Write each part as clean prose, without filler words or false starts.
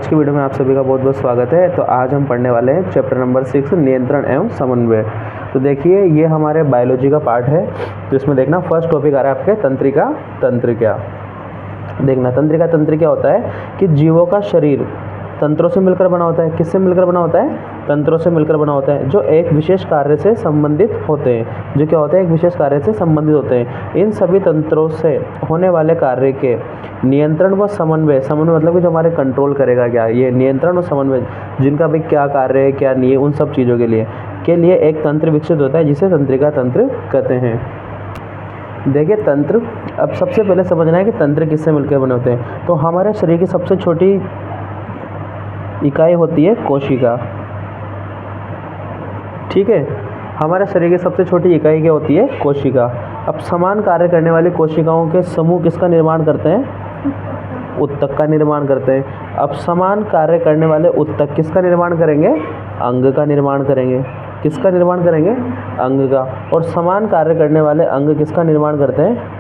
आज की वीडियो में आप सभी का बहुत बहुत स्वागत है। तो आज हम पढ़ने वाले हैं चैप्टर नंबर 6 नियंत्रण एवं समन्वय। तो देखिए ये हमारे बायोलॉजी का पार्ट है। तो इसमें देखना फर्स्ट टॉपिक आ रहा है आपके तंत्रिका तंत्र क्या। देखना तंत्रिका तंत्र क्या होता है कि जीवों का शरीर तंत्रों से मिलकर बना होता है। किससे मिलकर बना होता है? तंत्रों से मिलकर बना होता है, जो एक विशेष कार्य से संबंधित होते हैं। जो क्या होते हैं? एक विशेष कार्य से संबंधित होते हैं। इन सभी तंत्रों से होने वाले कार्य के नियंत्रण व समन्वय, समन्वय मतलब कि जो हमारे कंट्रोल करेगा क्या, ये नियंत्रण और समन्वय जिनका भी क्या कार्य है क्या नहीं है, उन सब चीज़ों के लिए एक तंत्र विकसित होता है जिसे तंत्रिका तंत्र कहते हैं। देखिए तंत्र, अब सबसे पहले समझना है कि तंत्र किससे मिलकर बने होते हैं। तो हमारे शरीर की सबसे छोटी इकाई होती है कोशिका। ठीक है, हमारे शरीर की सबसे छोटी इकाई क्या होती है? कोशिका। अब समान कार्य करने वाली कोशिकाओं के समूह किसका निर्माण करते हैं? उत्तक का निर्माण करते हैं। अब समान कार्य करने वाले उत्तक किसका निर्माण करेंगे? अंग का निर्माण करेंगे। किसका निर्माण करेंगे? अंग का। और समान कार्य करने वाले अंग किसका निर्माण करते हैं?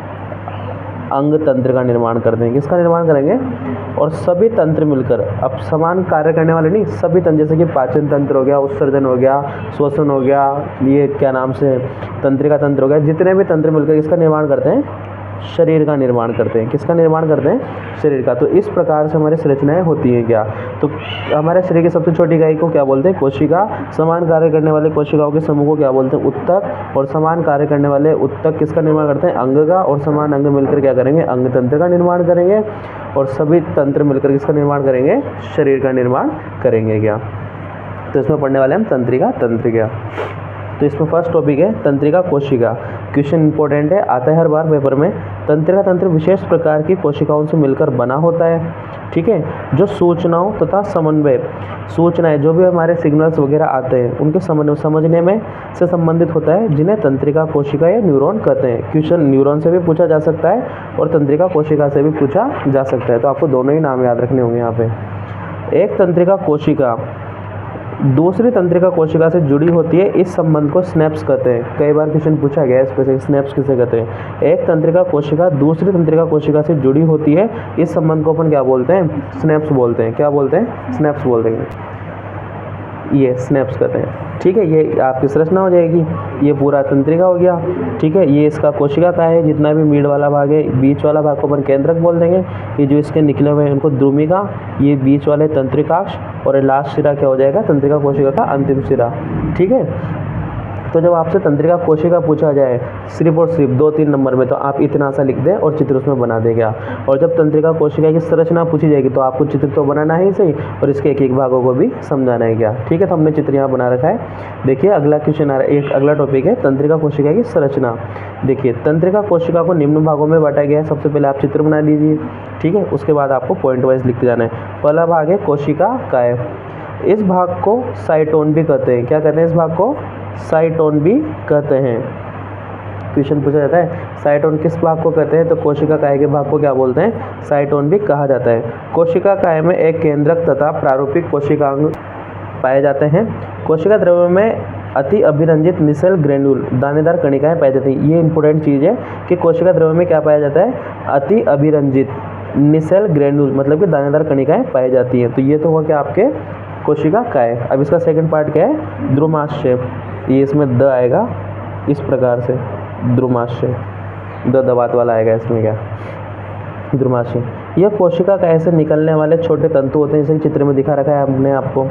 अंग तंत्र का निर्माण करते हैं। किसका निर्माण करेंगे? और सभी तंत्र मिलकर, अब समान कार्य करने वाले नहीं, सभी तंत्र, जैसे कि पाचन तंत्र हो गया, उत्सर्जन हो गया, श्वसन हो गया, ये क्या नाम से तंत्रिका तंत्र हो गया, जितने भी तंत्र मिलकर इसका निर्माण करते हैं, शरीर का निर्माण करते हैं। किसका निर्माण करते हैं? शरीर का। तो इस प्रकार से हमारी संरचनाएं होती हैं क्या। तो हमारे शरीर की सबसे छोटी इकाई को क्या बोलते हैं? कोशिका। समान कार्य करने वाले कोशिकाओं के समूह को क्या बोलते हैं? उत्तक। और समान कार्य करने वाले उत्तक किसका निर्माण करते हैं? अंग का। और समान अंग मिलकर क्या करेंगे? अंग तंत्र का निर्माण करेंगे। और सभी तंत्र मिलकर किसका निर्माण करेंगे? शरीर का निर्माण करेंगे क्या। तो इसमें पढ़ने वाले हम तंत्रिका तंत्र क्या। तो इसमें फर्स्ट टॉपिक है तंत्रिका कोशिका। क्वेश्चन इंपॉर्टेंट है, आता है हर बार पेपर में। तंत्रिका तंत्र विशेष प्रकार की कोशिकाओं से मिलकर बना होता है। ठीक है, जो सूचनाओं तथा समन्वय, सूचनाएं जो भी हमारे सिग्नल्स वगैरह आते हैं उनके समझने में से संबंधित होता है, जिन्हें तंत्रिका कोशिका या न्यूरॉन कहते हैं। क्वेश्चन न्यूरॉन से भी पूछा जा सकता है और तंत्रिका कोशिका से भी पूछा जा सकता है। तो आपको दोनों ही नाम याद रखने होंगे यहाँ पे। एक तंत्रिका कोशिका दूसरी तंत्रिका कोशिका से जुड़ी होती है, इस संबंध को स्नैप्स कहते हैं। कई बार क्वेश्चन पूछा गया है स्पेसिफिक, स्नैप्स किसे कहते हैं। एक तंत्रिका कोशिका दूसरी तंत्रिका कोशिका से जुड़ी होती है, इस संबंध को अपन क्या बोलते हैं? स्नैप्स बोलते हैं। क्या बोलते हैं? स्नैप्स बोलते हैं। ये स्नैप्स कहते हैं। ठीक है, ये आपकी संरचना हो जाएगी। ये पूरा तंत्रिका हो गया। ठीक है, ये इसका कोशिका का है, जितना भी मीड वाला भाग है, बीच वाला भाग को अपन केंद्रक बोल देंगे। ये जो इसके निकले हुए हैं उनको द्रुमिका, ये बीच वाले तंत्रिकाक्ष, और लास्ट सिरा क्या हो जाएगा? तंत्रिका कोशिका का अंतिम सिरा। ठीक है, तो जब आपसे तंत्रिका कोशिका पूछा जाए सिर्फ और सिर्फ 2-3 नंबर में, तो आप इतना सा लिख दें और चित्र उसमें बना देगा। और जब तंत्रिका कोशिका की संरचना पूछी जाएगी तो आपको चित्र तो बनाना ही सही, और इसके एक एक भागों को भी समझाना है क्या। ठीक है, तो हमने चित्र यहाँ बना रखा है। देखिए अगला क्वेश्चन आ रहा है, एक अगला टॉपिक है तंत्रिका कोशिका की संरचना। देखिए तंत्रिका कोशिका को निम्न भागों में बांटा गया है। सबसे पहले आप चित्र बना लीजिए। ठीक है, उसके बाद आपको पॉइंट वाइज लिखते जाना है। पहला भाग है कोशिका काय। इस भाग को साइटोन भी कहते हैं। क्या कहते हैं इस भाग को? साइटोन भी कहते हैं। क्वेश्चन पूछा जाता है साइटोन किस भाग को कहते हैं, तो कोशिका काय के भाग को क्या बोलते हैं? साइटोन भी कहा जाता है। कोशिका काय में एक केंद्रक तथा प्रारूपिक कोशिकांग पाए जाते हैं। कोशिका द्रव्य में अति अभिरंजित निसेल ग्रेन्यूल दानेदार कणिकाएं पाई जाती हैं। ये इंपॉर्टेंट चीज़ है कि कोशिका द्रव्य में क्या पाया जाता है? अति अभिरंजित निसेल ग्रेन्यूल, मतलब कि दानेदार कणिकाएं पाई जाती हैं। तो ये तो हुआ क्या आपके कोशिका काय। अब इसका सेकंड पार्ट क्या है? द्रुमाशय। ये इसमें द आएगा इस प्रकार से, द्रुमाशय, द दबात वाला आएगा इसमें क्या, द्रुमाशय। यह कोशिका काय से निकलने वाले छोटे तंतु होते हैं, जैसे चित्र में दिखा रखा है हमने आपको,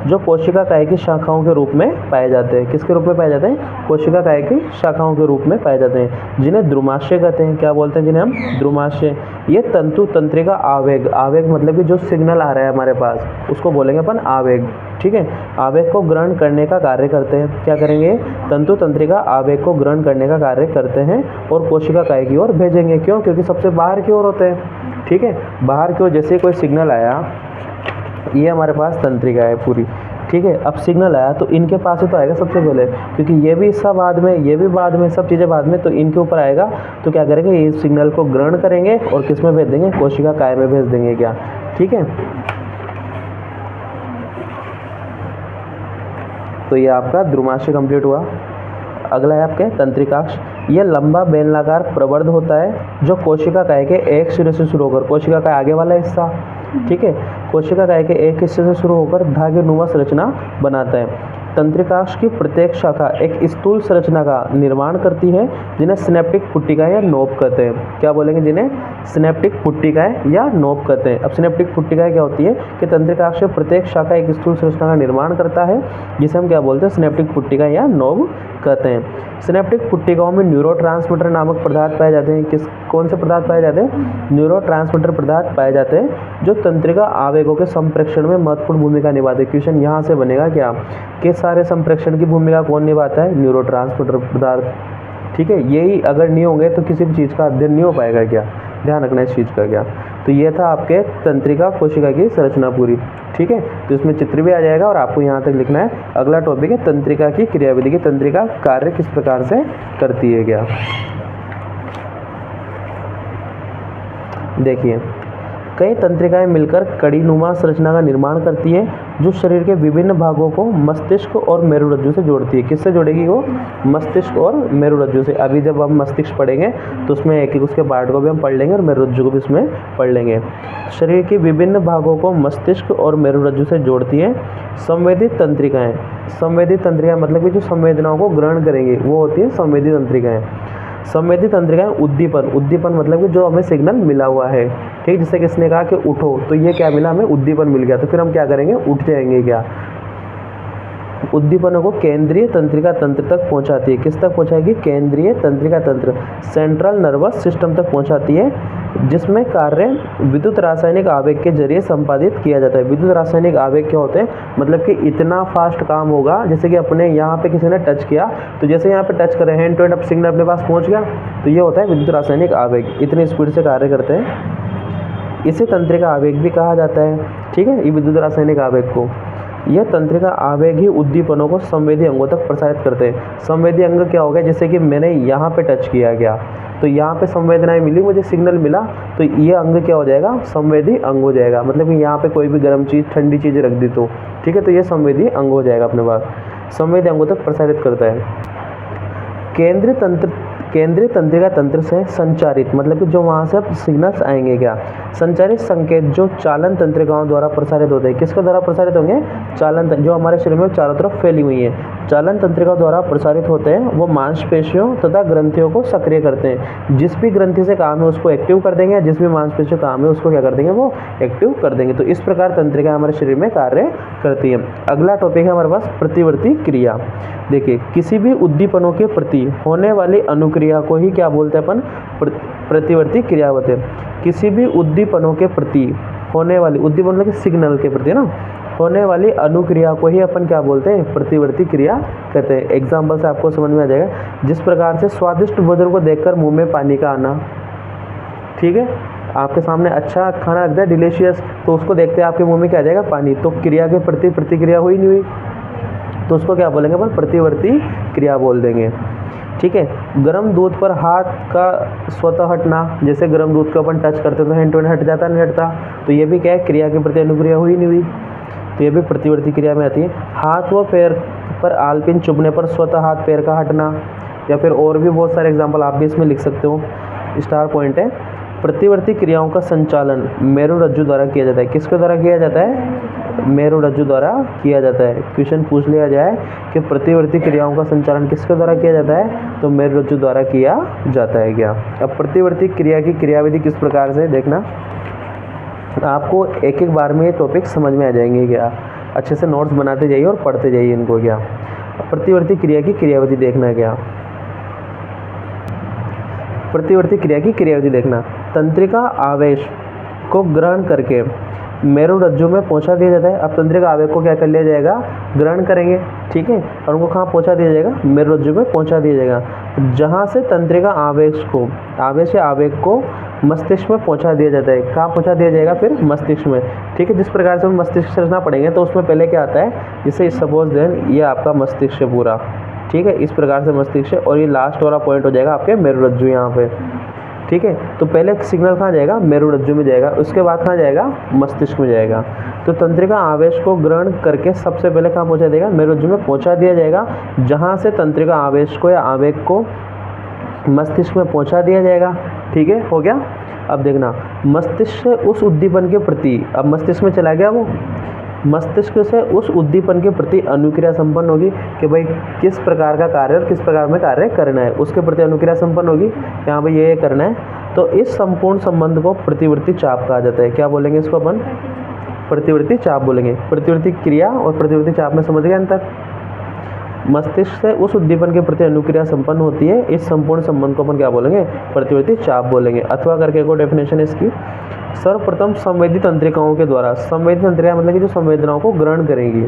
जो कोशिका काय की शाखाओं के रूप में पाए जाते हैं। किसके रूप में पाए जाते हैं? कोशिका काय की शाखाओं के रूप में पाए जाते हैं, जिन्हें द्रुमाशय कहते हैं। क्या बोलते हैं? जिन्हें हम द्रुमाशय। ये तंतु तंत्रिका आवेग, आवेग मतलब कि जो सिग्नल आ रहा है हमारे पास उसको बोलेंगे अपन आवेग। ठीक है, आवेग को ग्रहण करने का कार्य करते हैं। क्या करेंगे? तंतु तंत्रिका आवेग को ग्रहण करने का कार्य करते हैं और कोशिका काय की ओर भेजेंगे। क्यों? क्योंकि सबसे बाहर की ओर होते हैं। ठीक है, बाहर की ओर जैसे कोई सिग्नल आया, ये हमारे पास तंत्रिका है पूरी। ठीक है, अब सिग्नल आया तो इनके पास ही तो आएगा सबसे पहले, क्योंकि ये भी हिस्सा बाद में, ये भी बाद में, सब चीज़ें बाद में, तो इनके ऊपर आएगा। तो क्या करेंगे? ये सिग्नल को ग्रहण करेंगे और किस में भेज देंगे? कोशिका काय में भेज देंगे क्या। ठीक है, तो ये आपका द्रुमाशय कंप्लीट हुआ। अगला है आपके तंत्रिकाक्ष। यह लंबा बेलनाकार प्रवर्ध होता है, जो कोशिका काय के एक सिरे से शुरू होकर, कोशिका का आगे वाला हिस्सा ठीक है। कोशिका काय के एक हिस्से से शुरू होकर धागे नुमा संरचना बनाता है। तंत्रिकाक्ष की प्रत्येक शाखा एक स्थूल संरचना का निर्माण करती है जिन्हें सिनेप्टिक पुट्टिकाएं या नोब कहते हैं। क्या बोलेंगे? जिन्हें सिनेप्टिक पुट्टिकाएं या नोब कहते हैं। अब सिनेप्टिक पुट्टिकाएं क्या होती है कि तंत्रिकाक्ष में प्रत्येक शाखा एक स्थूल संरचना का निर्माण करता है जिसे हम क्या बोलते हैं? सिनेप्टिक पुट्टिकाएं या नोब कहते हैं। सिनेप्टिक पुट्टिकाओं में न्यूरोट्रांसमीटर नामक पदार्थ पाए जाते हैं। कौन से पदार्थ पाए जाते हैं? न्यूरोट्रांसमीटर पदार्थ पाए जाते हैं जो तंत्रिका आवेगों के संप्रेषण में महत्वपूर्ण भूमिका निभाते हैं। क्वेश्चन यहाँ से बनेगा क्या कि सारे संप्रेषण की भूमिका कौन निभाता है? न्यूरोट्रांसमीटर पदार्थ। ठीक है, यही अगर नहीं होंगे तो किसी भी चीज़ का अध्ययन नहीं हो पाएगा। क्या ध्यान रखना इस चीज़ का। क्या तो ये था आपके तंत्रिका कोशिका की संरचना पूरी। ठीक है, तो इसमें चित्र भी आ जाएगा और आपको यहाँ तक लिखना है। अगला टॉपिक है तंत्रिका की क्रियाविधि की तंत्रिका कार्य किस प्रकार से करती है। क्या देखिए, कई तंत्रिकाएं मिलकर कड़ीनुमा संरचना का निर्माण करती है जो शरीर के विभिन्न भागों को मस्तिष्क और मेरुरज्जु से जोड़ती है। किससे जोड़ेगी वो? मस्तिष्क और मेरुरज्जु से। अभी जब हम मस्तिष्क पढ़ेंगे तो उसमें एक एक उसके पार्ट को भी हम पढ़ लेंगे और मेरुरज्जु को भी उसमें पढ़ लेंगे। शरीर के विभिन्न भागों को मस्तिष्क और मेरुरज्जु से जोड़ती है। संवेदी तंत्रिकाएं, संवेदी तंत्रिकाएं मतलब कि जो संवेदनाओं को ग्रहण करेंगे वो होती है संवेदी तंत्रिकाएं। संवेदी तंत्रिकाएं उद्दीपन, उद्दीपन मतलब कि जो हमें सिग्नल मिला हुआ है। ठीक, जैसे किसने कहा कि उठो तो ये क्या मिला? हमें उद्दीपन मिल गया, तो फिर हम क्या करेंगे? उठ जाएंगे। क्या उद्दीपनों को केंद्रीय तंत्रिका तंत्र तक पहुंचाती है। किस तक पहुंचाएगी? केंद्रीय तंत्रिका तंत्र, सेंट्रल नर्वस सिस्टम तक पहुंचाती है, जिसमें कार्य विद्युत रासायनिक आवेग के जरिए संपादित किया जाता है। विद्युत रासायनिक आवेग क्या होते हैं? मतलब कि इतना फास्ट काम होगा, जैसे कि अपने यहाँ पे किसी ने टच किया तो जैसे यहाँ पे टच करें हैंड टू हैंड सिग्नल अपने पास पहुँच गया, तो ये होता है विद्युत रासायनिक आवेग। इतनी स्पीड से कार्य करते हैं, इसे तंत्रिका आवेग भी कहा जाता है। ठीक है, ये विद्युत रासायनिक आवेग को, यह तंत्रिका आवेग ही उद्दीपनों को संवेदी अंगों तक प्रसारित करते हैं। संवेदी अंग क्या हो गया? जैसे कि मैंने यहाँ पे टच किया गया तो यहाँ पे संवेदनाएं मिली, मुझे सिग्नल मिला, तो ये अंग क्या हो जाएगा? संवेदी अंग हो जाएगा। मतलब कि यहाँ पे कोई भी गर्म चीज़ ठंडी चीज़ रख दी तो ठीक है, तो ये संवेदी अंग हो जाएगा अपने पास, संवेदी अंगों तक प्रसारित करता है। केंद्रीय तंत्रिका तंत्र से संचारित मतलब कि जो वहाँ से अब सिग्नल्स आएंगे, क्या संचारित संकेत जो चालन तंत्रिकाओं द्वारा प्रसारित होते हैं। किसके द्वारा प्रसारित होंगे? चालन, जो हमारे शरीर में चारों तरफ फैली हुई है, चालन तंत्रिकाओं द्वारा प्रसारित होते हैं। वो मांसपेशियों तथा ग्रंथियों को सक्रिय करते हैं। जिस भी ग्रंथि से काम है उसको एक्टिव कर देंगे, जिस भी मांसपेशियों काम है उसको क्या कर देंगे? वो एक्टिव कर देंगे। तो इस प्रकार तंत्रिका हमारे शरीर में कार्य करती है। अगला टॉपिक है हमारे पास प्रतिवर्ती क्रिया। देखिए, किसी भी उद्दीपनों के प्रति होने वाली अनुक्रिया को ही क्या बोलते हैं? अपन प्रतिवर्ती क्रिया बोलते हैं। किसी भी उद्दीपनों के प्रति होने वाली, उद्दीपन मतलब कि सिग्नल के प्रति ना होने वाली अनुक्रिया को ही अपन क्या बोलते हैं? प्रतिवर्ती क्रिया कहते हैं। एग्जाम्पल से आपको समझ में आ जाएगा। जिस प्रकार से स्वादिष्ट भोजन को देखकर मुंह में पानी का आना, ठीक है, आपके सामने अच्छा खाना लगता है डिलीशियस, तो उसको देखते हैं आपके मुंह में क्या आ जाएगा? पानी। तो क्रिया के प्रति प्रतिक्रिया हुई नहीं हुई, तो उसको क्या बोलेंगे अपन? प्रतिवर्ती क्रिया बोल देंगे। ठीक है, गर्म दूध पर हाथ का स्वतः हटना, जैसे गर्म दूध को अपन टच करते तो हैंड टू हैंड हट जाता नहीं हटता, तो ये भी क्या है? क्रिया के प्रति अनुक्रिया हुई नहीं हुई, तो ये भी प्रतिवर्ती क्रिया में आती है। हाथ व पैर पर आलपिन चुभने पर स्वतः हाथ पैर का हटना, या फिर और भी बहुत सारे एग्जाम्पल आप भी इसमें लिख सकते हो। स्टार पॉइंट है। प्रतिवर्ती क्रियाओं का संचालन मेरुरज्जु द्वारा किया जाता है। किसके द्वारा किया जाता है? मेरुरज्जु द्वारा किया जाता है। क्वेश्चन पूछ लिया जाए कि प्रतिवर्ती क्रियाओं का संचालन किसके द्वारा किया जाता है, तो मेरुरज्जु द्वारा किया जाता है। क्या अब प्रतिवर्ती क्रिया की क्रियाविधि किस प्रकार से देखना, आपको एक एक बार में ये टॉपिक समझ में आ जाएंगे। क्या अच्छे से नोट्स बनाते जाइए और पढ़ते जाइए इनको। क्या प्रतिवर्ती क्रिया की क्रियाविधि देखना। क्या प्रतिवर्ती क्रिया की क्रियाविधि देखना, तंत्रिका आवेश को ग्रहण करके मेरुरज्जु में पहुंचा दिया जाता है। अब तंत्रिका आवेग को क्या कर लिया जाएगा? ग्रहण करेंगे। ठीक है, और उनको कहाँ पहुंचा दिया जाएगा? मेरुरज्जु में पहुंचा दिया जाएगा, जहां से तंत्रिका आवेश को, आवेश या आवेग को मस्तिष्क में पहुंचा दिया जाता है। कहाँ पहुंचा दिया जाएगा? फिर मस्तिष्क में। ठीक है, जिस प्रकार से हम मस्तिष्क संरचना पढ़ेंगे तो उसमें पहले क्या आता है? जैसे सपोज देन ये आपका मस्तिष्क है पूरा, ठीक है, इस प्रकार से मस्तिष्क है, और ये लास्ट वाला पॉइंट हो जाएगा आपके मेरुरज्जु यहाँ पे। ठीक है, तो पहले सिग्नल कहाँ जाएगा? मेरुरज्जु में जाएगा, उसके बाद कहाँ जाएगा? मस्तिष्क में जाएगा। तो तंत्रिका आवेश को ग्रहण करके सबसे पहले कहाँ पहुँचा देगा? मेरुरज्जु में पहुँचा दिया जाएगा, जहाँ से तंत्रिका आवेश को या आवेग को मस्तिष्क में पहुँचा दिया जाएगा। ठीक है, हो गया। अब देखना, मस्तिष्क से उस उद्दीपन के प्रति, अब मस्तिष्क में चला गया वो, मस्तिष्क से उस उद्दीपन के प्रति अनुक्रिया संपन्न होगी कि भाई किस प्रकार का कार्य और किस प्रकार में कार्य करना है, उसके प्रति अनुक्रिया संपन्न होगी कि हाँ भाई ये करना है। तो इस संपूर्ण संबंध को प्रतिवृत्ति चाप कहा जाता है। क्या बोलेंगे इसको अपन? प्रतिवृत्ति चाप बोलेंगे। प्रतिवृत्ति क्रिया और प्रतिवृत्ति चाप में समझ गए अंतर? मस्तिष्क से उस उद्दीपन के प्रति अनुक्रिया संपन्न होती है, इस संपूर्ण संबंध को अपन क्या बोलेंगे? प्रतिवृत्ति चाप बोलेंगे। अथवा करके को डेफिनेशन है इसकी, सर्वप्रथम संवेदी तंत्रिकाओं के द्वारा, संवेदी तंत्रिका मतलब कि जो संवेदनाओं को ग्रहण करेंगी,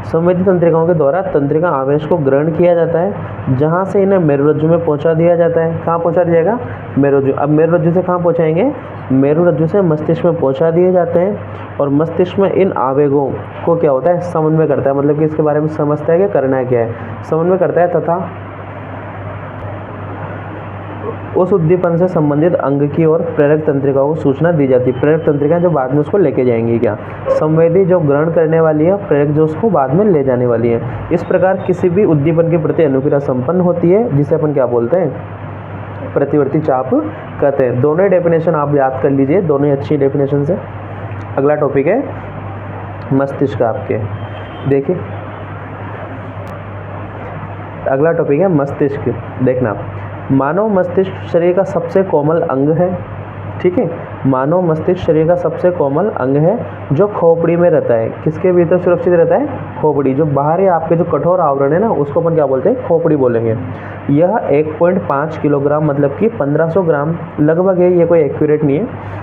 संवेदी तंत्रिकाओं के द्वारा तंत्रिका आवेश को ग्रहण किया जाता है, जहां से इन्हें मेरुरज्जु में पहुंचा दिया जाता है। कहाँ पहुंचा दिया जाएगा? मेरुरज्जु। अब मेरुरज्जु से कहाँ पहुंचाएंगे? मेरुरज्जु से मस्तिष्क में पहुंचा दिए जाते हैं, और मस्तिष्क में इन आवेगों को क्या होता है? समन्वय करता है, मतलब कि इसके बारे में समझता है कि करना है क्या है, समन्वय करता है, तथा उस उद्दीपन से संबंधित अंग की और प्रेरक तंत्रिकाओं को सूचना दी जाती है। प्रेरक तंत्रिकाएं जो बाद में उसको लेके जाएंगी, क्या संवेदी जो ग्रहण करने वाली है, प्रेरक जो उसको बाद में ले जाने वाली है। इस प्रकार किसी भी उद्दीपन के प्रति अनुक्रिया संपन्न होती है, जिसे अपन क्या बोलते हैं? प्रतिवर्ती चाप कहते हैं। दोनों डेफिनेशन आप याद कर लीजिए, दोनों अच्छी डेफिनेशन है। अगला टॉपिक है मस्तिष्क। आपके देखिए अगला टॉपिक है मस्तिष्क। देखना, मानव मस्तिष्क शरीर का सबसे कोमल अंग है, ठीक है। मानव मस्तिष्क शरीर का सबसे कोमल अंग है, जो खोपड़ी में रहता है। किसके भीतर सुरक्षित रहता है? खोपड़ी। जो बाहर है आपके जो कठोर आवरण है ना, उसको अपन क्या बोलते हैं? खोपड़ी बोलेंगे। यह 1.5 किलोग्राम मतलब कि 1500 ग्राम लगभग है, ये कोई एक्यूरेट नहीं है।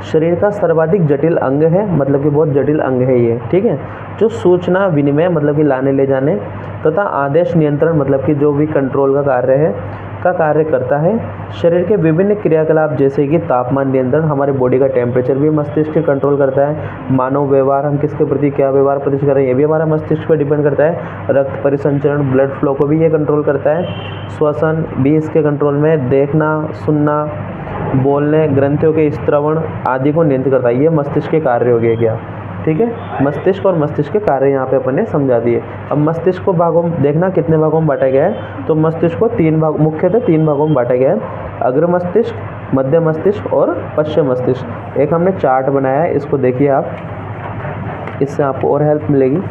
शरीर का सर्वाधिक जटिल अंग है, मतलब कि बहुत जटिल अंग है ये, ठीक है। जो सूचना विनिमय मतलब कि लाने ले जाने तथा आदेश नियंत्रण मतलब कि जो भी कंट्रोल का कार्य है का कार्य करता है। शरीर के विभिन्न क्रियाकलाप जैसे कि तापमान नियंत्रण, हमारे बॉडी का टेम्परेचर भी मस्तिष्क कंट्रोल करता है। मानव व्यवहार, हम किसके प्रति क्या व्यवहार प्रदर्शित कर रहे हैं, ये भी हमारा मस्तिष्क पर डिपेंड करता है। रक्त परिसंचरण, ब्लड फ्लो को भी ये कंट्रोल करता है। श्वसन भी इसके कंट्रोल में। देखना, सुनना, बोलने, ग्रंथियों के स्त्रवण आदि को नियंत्रित करता है। ये मस्तिष्क के कार्य हो गए क्या, ठीक है। मस्तिष्क और मस्तिष्क के कार्य यहाँ पे अपन ने समझा दिए। अब मस्तिष्क को भागों में देखना, कितने भागों में बांटा गया है? तो मस्तिष्क को 3 भाग, मुख्यतः 3 भागों में बांटा गया है। अग्र मस्तिष्क, मध्य मस्तिष्क और पश्चिम मस्तिष्क। एक हमने चार्ट बनाया है, इसको देखिए आप, इससे आपको और हेल्प मिलेगी।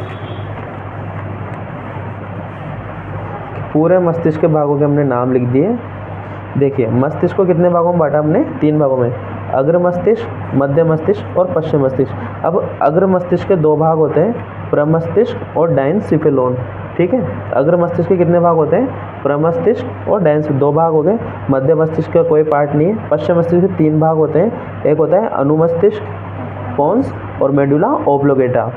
पूरे मस्तिष्क के भागों के हमने नाम लिख दिए। देखिए मस्तिष्क को कितने भागों में बांटा हमने? 3 भागों में, अग्र मस्तिष्क, मध्य मस्तिष्क और पश्चिम मस्तिष्क। अब अग्र मस्तिष्क के 2 भाग होते हैं, प्रमस्तिष्क और डायंसिफिलोन, ठीक है। अग्र मस्तिष्क के कितने भाग होते हैं? प्रमस्तिष्क और डायंस, 2 भाग हो गए। मध्य मस्तिष्क का कोई पार्ट नहीं है। पश्चिम मस्तिष्क के 3 भाग होते हैं, एक होता है अनुमस्तिष्क, पोन्स और मेडुला ओब्लोगेटा,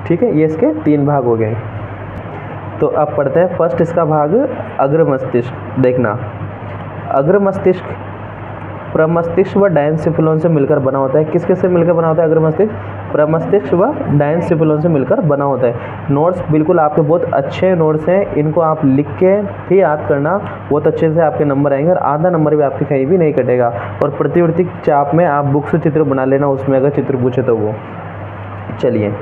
ठीक है। ये इसके 3 भाग हो गए। तो अब पढ़ते हैं फर्स्ट इसका भाग अग्र मस्तिष्क। देखना, अग्र मस्तिष्क प्रमस्तिष्क व डायंसिफिलोन से मिलकर बना होता है। किसके से मिलकर बना होता है अग्र मस्तिष्क? प्रमस्तिष्क व डायंसिफिलोन से मिलकर बना होता है। नोट्स बिल्कुल आपके बहुत अच्छे नोट्स हैं, इनको आप लिख के ही याद करना, बहुत अच्छे से आपके नंबर आएंगे और आधा नंबर भी आपके कहीं भी नहीं कटेगा। और प्रतिवृत्ति चाप में आप बुक से चित्र बना लेना, उसमें अगर चित्र पूछे तो वो। चलिए,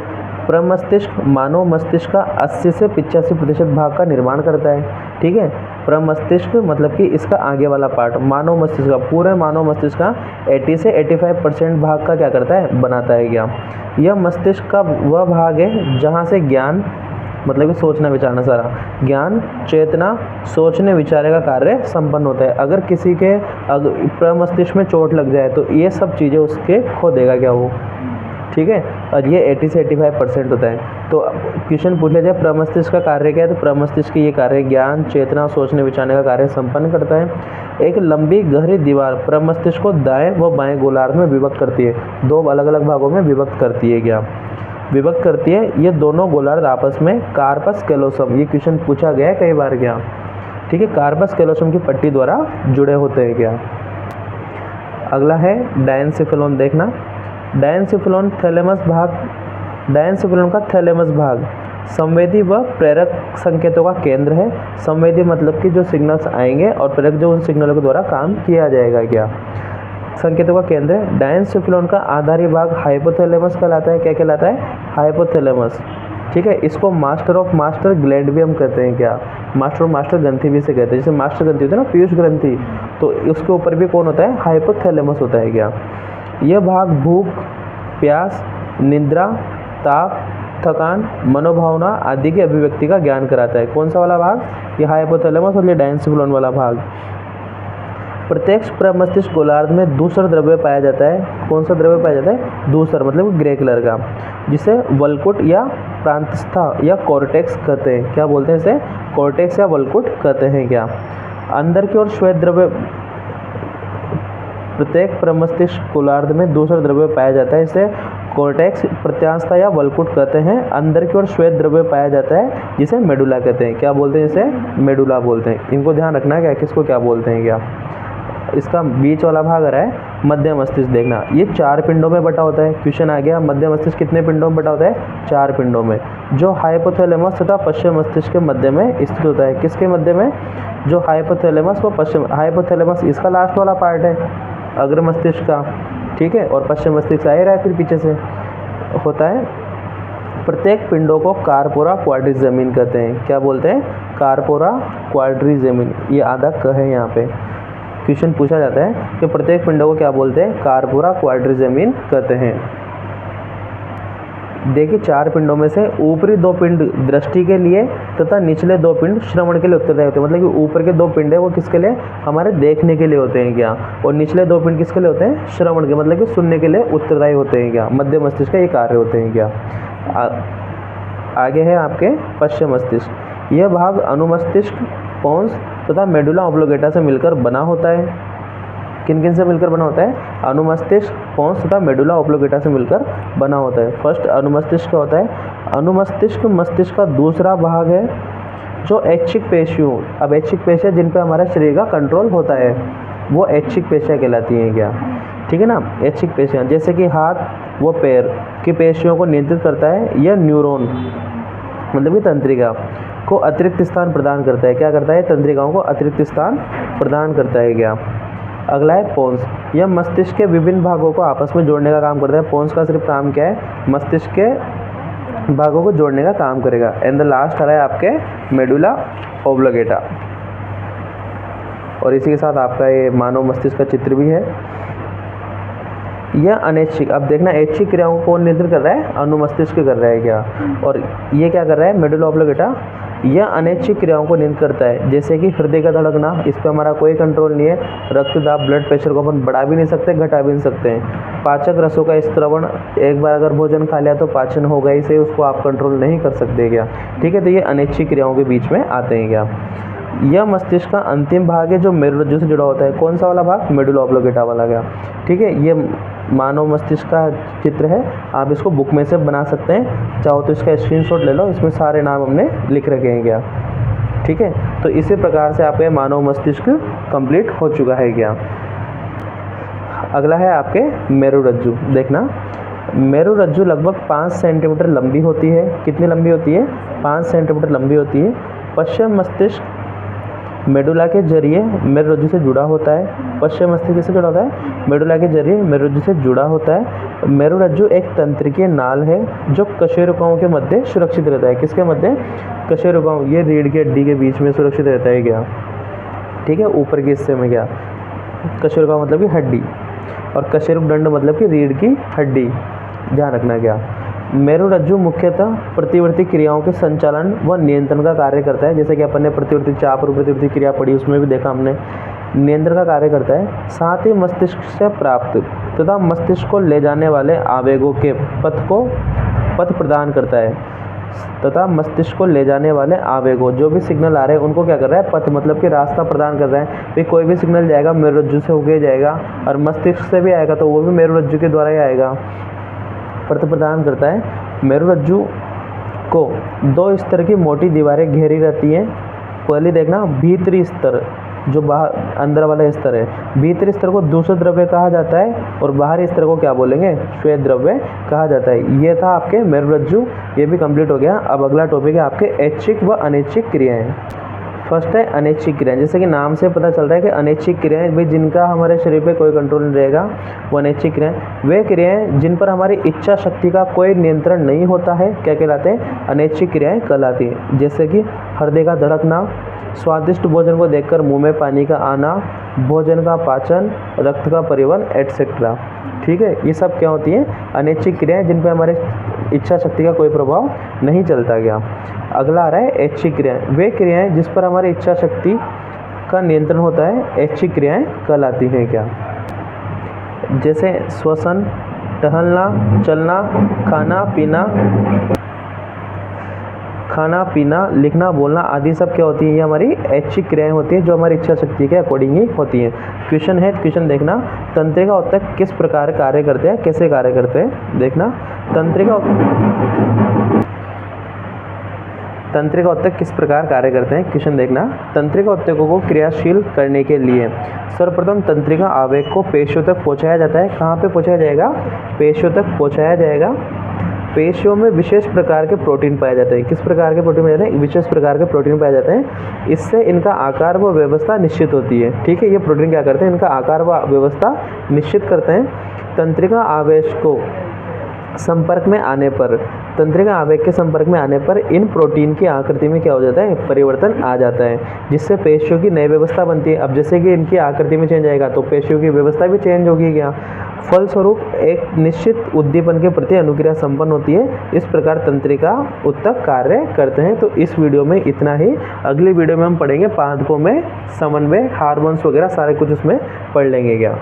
प्रमस्तिष्क मानव मस्तिष्क का 80 से 85% भाग का निर्माण करता है, ठीक है। प्रमस्तिष्क मतलब कि इसका आगे वाला पार्ट, मानव मस्तिष्क का, पूरे मानव मस्तिष्क का 80 से 85% भाग का क्या करता है? बनाता है क्या। यह मस्तिष्क का वह भाग है जहाँ से ज्ञान मतलब कि सोचना विचारना, सारा ज्ञान, चेतना, सोचने विचारने का कार्य संपन्न होता है। अगर किसी के प्रमस्तिष्क में चोट लग जाए तो ये सब चीज़ें उसके खो देगा क्या वो, ठीक है। और ये 80 से 85% होता है। तो क्वेश्चन पूछ लिया जाए प्रमस्तिष्क का कार्य क्या है, तो प्रमस्तिष्क की ये कार्य ज्ञान, चेतना, सोचने विचारने का कार्य संपन्न करता है। एक लंबी गहरी दीवार प्रमस्तिष्क को दाएं व बाएं गोलार्ध में विभक्त करती है, 2 अलग अलग भागों में विभक्त करती है क्या, विभक्त करती है। ये दोनों गोलार्ध आपस में कार्पस कैलोसम, ये क्वेश्चन पूछा गया है कई बार क्या, ठीक है। कार्पस कैलोसम की पट्टी द्वारा जुड़े होते हैं क्या। अगला है डायंसिफिलोन। देखना, डायंसिफिलोन थैलेमस भाग, डायंसिफिलोन का थैलेमस भाग संवेदी व प्रेरक संकेतों का केंद्र है। संवेदी मतलब कि जो सिग्नल्स आएंगे और प्रेरक जो उन सिग्नलों के द्वारा काम किया जाएगा क्या, संकेतों का केंद्र है। डायंसिफिलोन का आधारी भाग हाइपोथैलेमस कहलाता है। क्या कहलाता है? हाइपोथैलेमस, ठीक है। इसको मास्टर ऑफ मास्टर ग्लैंड भी हम कहते हैं क्या, मास्टर ऑफ मास्टर ग्रंथि भी से कहते हैं। जैसे मास्टर ग्रंथि होती है ना, पीयूष ग्रंथि, तो उसके ऊपर भी कौन होता है, हाइपोथैलेमस होता है क्या। यह भाग भूख, प्यास, निद्रा, ताप, थकान, मनोभावना आदि की अभिव्यक्ति का ज्ञान कराता है। कौन सा वाला भाग, ये हाइपोथैलेमस और ये डायंसिफिलोन वाला भाग। प्रत्येक प्रमस्तिष्क गोलार्ध में दूसरा द्रव्य पाया जाता है। कौन सा द्रव्य पाया जाता है, दूसरा मतलब ग्रे कलर का, जिसे वल्कुट या प्रांतस्था या कॉर्टेक्स कहते हैं। क्या बोलते हैं इसे, कॉर्टेक्स या वल्कुट कहते हैं क्या। अंदर की ओर श्वेत द्रव्य, प्रत्येक प्रमस्तिष्क गोलार्ध में दूसरा द्रव्य पाया जाता है, इसे कॉर्टेक्स, प्रत्यास्था या वल्कुट कहते हैं। अंदर की ओर श्वेत द्रव्य पाया जाता है, जिसे मेडुला कहते हैं। क्या बोलते हैं, इसे मेडुला बोलते हैं। इनको ध्यान रखना है क्या, किसको क्या बोलते हैं क्या। इसका बीच वाला भाग आ रहा है मध्य मस्तिष्क। देखना, ये 4 पिंडों में बटा होता है। क्वेश्चन आ गया, मध्य मस्तिष्क कितने पिंडों में बटा होता है, 4 पिंडों में, जो हाइपोथैलेमस तथा पश्चिम मस्तिष्क के मध्य में स्थित होता है। किसके मध्य में, जो हाइपोथैलेमस व पश्चिम, हाइपोथैलेमस इसका लास्ट वाला पार्ट है अग्र मस्तिष्क का, ठीक है, और पश्चिम मस्तिष्क आ ही रहा है फिर पीछे से होता है। प्रत्येक पिंडों को कार्पोरा क्वाड्रिजेमिन कहते हैं। क्या बोलते हैं, कार्पोरा क्वाड्रिजेमिन। ये आधा क है यहाँ पे, क्वेश्चन पूछा जाता है कि प्रत्येक पिंडों को क्या बोलते हैं, कार्पोरा क्वाड्रिजेमिन कहते हैं। देखिए 4 पिंडों में से ऊपरी 2 पिंड दृष्टि के लिए तथा निचले 2 पिंड श्रवण के लिए उत्तरदायी होते हैं। मतलब कि ऊपर के 2 पिंड है वो किसके लिए, हमारे देखने के लिए होते हैं क्या, और निचले 2 पिंड किसके लिए होते हैं, श्रवण के, मतलब कि सुनने के लिए उत्तरदायी होते हैं क्या, मध्य मस्तिष्क का ये कार्य होते हैं क्या। आगे है आपके पश्चिम मस्तिष्क। यह भाग अनुमस्तिष्क, पोन्स तथा मेडुला ऑब्लोगेटा से मिलकर बना होता है। किन किन से मिलकर बना होता है, अनुमस्तिष्क, पोन्स तथा मेडुला ऑब्लोगेटा से मिलकर बना होता है। फर्स्ट अनुमस्तिष्क क्या होता है, अनुमस्तिष्क मस्तिष्क का दूसरा भाग है जो ऐच्छिक पेशियों, अब ऐच्छिक पेशियाँ जिन पर हमारे शरीर का कंट्रोल होता है वो ऐच्छिक पेशियाँ कहलाती हैं क्या, ठीक है ना। ऐच्छिक पेशियाँ जैसे कि हाथ व पैर की पेशियों को नियंत्रित करता है, यह न्यूरॉन मतलब कि तंत्रिका को अतिरिक्त स्थान प्रदान करता है। क्या करता है, तंत्रिकाओं को अतिरिक्त स्थान प्रदान करता है क्या। अगला है पोन्स, यह मस्तिष्क के विभिन्न भागों को आपस में जोड़ने का काम करता है। पोन्स का सिर्फ काम क्या है, मस्तिष्क के भागों को जोड़ने का काम करेगा। एंड द लास्ट आ रहा है आपके मेडुला ऑब्लोगेटा, और इसी के साथ आपका ये मानव मस्तिष्क का चित्र भी है। यह अनैच्छिक, अब देखना ऐच्छिक क्रियाओं को कौन नियंत्रित कर रहा है, अनुमस्तिष्क कर रहा है क्या, और ये क्या कर रहा है, मेडुला ऑब्लोगेटा। यह अनैच्छिक क्रियाओं को नियंत्रित करता है, जैसे कि हृदय का धड़कना, इस पर हमारा कोई कंट्रोल नहीं है। रक्तदाब, ब्लड प्रेशर को अपन बढ़ा भी नहीं सकते, घटा भी नहीं सकते हैं। पाचक रसों का स्त्रवण, एक बार अगर भोजन खा लिया तो पाचन होगा ही सही, उसको आप कंट्रोल नहीं कर सकते क्या, ठीक है। तो ये अनैच्छिक क्रियाओं के बीच में आते हैं क्या। यह मस्तिष्क का अंतिम भाग है जो मेरुरज्जु से जुड़ा होता है। कौन सा वाला भाग, मेडुला ऑब्लोगेटा वाला क्या, ठीक है। ये मानव मस्तिष्क का चित्र है, आप इसको बुक में से बना सकते हैं, चाहो तो इसका स्क्रीनशॉट ले लो, इसमें सारे नाम हमने लिख रखे हैं क्या, ठीक है। तो इसी प्रकार से आपका मानव मस्तिष्क कंप्लीट हो चुका है क्या। अगला है आपके मेरुरज्जु। देखना, मेरुरज्जु लगभग 5 सेंटीमीटर लंबी होती है। कितनी लंबी होती है, 5 सेंटीमीटर लंबी होती है। पश्चिम मस्तिष्क मेडुला के जरिए मेरुरज्जु से जुड़ा होता है। पश्चिम मस्तिष्क से जुड़ा होता है, मेडुला के जरिए मेरुरज्जु से जुड़ा होता है। मेरुरज्जु एक तंत्रिकीय नाल है जो कशेरुकाओं के मध्य सुरक्षित रहता है। किसके मध्य, कशेरुकाओं, ये रीढ़ की हड्डी के बीच में सुरक्षित रहता है क्या, ठीक है, ऊपर के हिस्से में क्या, कशेरुका मतलब कि हड्डी, और कशेरुक दंड मतलब कि रीढ़ की हड्डी, ध्यान रखना क्या। मेरुरज्जु मुख्यतः प्रतिवर्ती क्रियाओं के संचालन व नियंत्रण का कार्य करता है। जैसे कि अपन ने प्रतिवर्ती चाप और प्रतिवर्ती क्रिया पढ़ी, उसमें भी देखा हमने, नियंत्रण का कार्य करता है। साथ ही मस्तिष्क से प्राप्त तथा मस्तिष्क को ले जाने वाले आवेगों के पथ प्रदान करता है, तथा मस्तिष्क को ले जाने वाले आवेगों, जो भी सिग्नल आ रहे हैं उनको क्या कर रहा है, पथ मतलब कि रास्ता प्रदान कर रहा है। भाई कोई भी सिग्नल जाएगा मेरुरज्जु से होके जाएगा, और मस्तिष्क से भी आएगा तो वो भी मेरुरज्जु के द्वारा ही आएगा, पथ प्रदान करता है। मेरुरज्जु को 2 स्तर की मोटी दीवारें घेरी रहती हैं। पहले देखना, भीतरी स्तर जो बाहर अंदर वाला स्तर है, भीतरी स्तर को दूसरा द्रव्य कहा जाता है, और बाहरी स्तर को क्या बोलेंगे, श्वेत द्रव्य कहा जाता है। ये था आपके मेरुरज्जु, ये भी कंप्लीट हो गया। अब अगला टॉपिक है आपके ऐच्छिक व अनैच्छिक क्रियाएं। फर्स्ट है अनैच्छिक क्रियाएं। जैसे कि नाम से पता चल रहा है कि अनैच्छिक क्रियाएं, भाई जिनका हमारे शरीर पे कोई कंट्रोल नहीं रहेगा, वो अनैच्छिक क्रियाएं। वे क्रियाएं जिन पर हमारी इच्छा शक्ति का कोई नियंत्रण नहीं होता है, क्या कहलाते हैं, अनैच्छिक क्रियाएं कहलाती हैं। जैसे कि हृदय का धड़कना, स्वादिष्ट भोजन को देखकर मुंह में पानी का आना, भोजन का पाचन, रक्त का परिवहन एटसेट्रा। ठीक है, ये सब क्या होती हैं? अनैच्छिक क्रियाएं जिन पर हमारे इच्छा शक्ति का कोई प्रभाव नहीं चलता गया। अगला आ रहा है ऐच्छिक क्रियाएं। वे क्रियाएं जिस पर हमारी इच्छा शक्ति का नियंत्रण होता है, ऐच्छिक क्रियाएं कहलाती हैं क्या? जैसे श्वसन, टहलना, चलना, खाना पीना, लिखना, बोलना आदि सब क्या होती है? ये हमारी ऐच्छिक क्रियाएं होती हैं जो हमारी इच्छा शक्ति के अकॉर्डिंग ही होती हैं। क्वेश्चन है, क्वेश्चन देखना, तंत्रिका ऊतक किस प्रकार कार्य करते हैं, कैसे कार्य करते हैं? देखना, तंत्रिका ऊतक किस प्रकार कार्य करते हैं? क्वेश्चन देखना, तंत्रिका ऊतकों को क्रियाशील करने के लिए सर्वप्रथम तंत्रिका आवेग को पेशियों तक पहुंचाया जाता है। कहाँ पे पहुंचाया जाएगा? पेशियों तक पहुंचाया जाएगा। पेशियों में विशेष प्रकार के प्रोटीन पाए जाते हैं। किस प्रकार के प्रोटीन पाए जाते हैं? विशेष प्रकार के प्रोटीन पाए जाते हैं। इससे इनका आकार व व्यवस्था निश्चित होती है। ठीक है, ये प्रोटीन क्या करते हैं? इनका आकार व व्यवस्था निश्चित करते हैं। तंत्रिका आवेश को संपर्क में आने पर, तंत्रिका आवेग के संपर्क में आने पर इन प्रोटीन की आकृति में क्या हो जाता है? परिवर्तन आ जाता है, जिससे पेशियों की नई व्यवस्था बनती है। अब जैसे कि इनकी आकृति में चेंज आएगा तो पेशियों की व्यवस्था भी चेंज होगी क्या? फलस्वरूप एक निश्चित उद्दीपन के प्रति अनुक्रिया संपन्न होती है। इस प्रकार तंत्रिका ऊतक कार्य करते हैं। तो इस वीडियो में इतना ही। अगली वीडियो में हम पढ़ेंगे पादपों में समन्वय, हार्मोन्स वगैरह सारे कुछ उसमें पढ़ लेंगे क्या।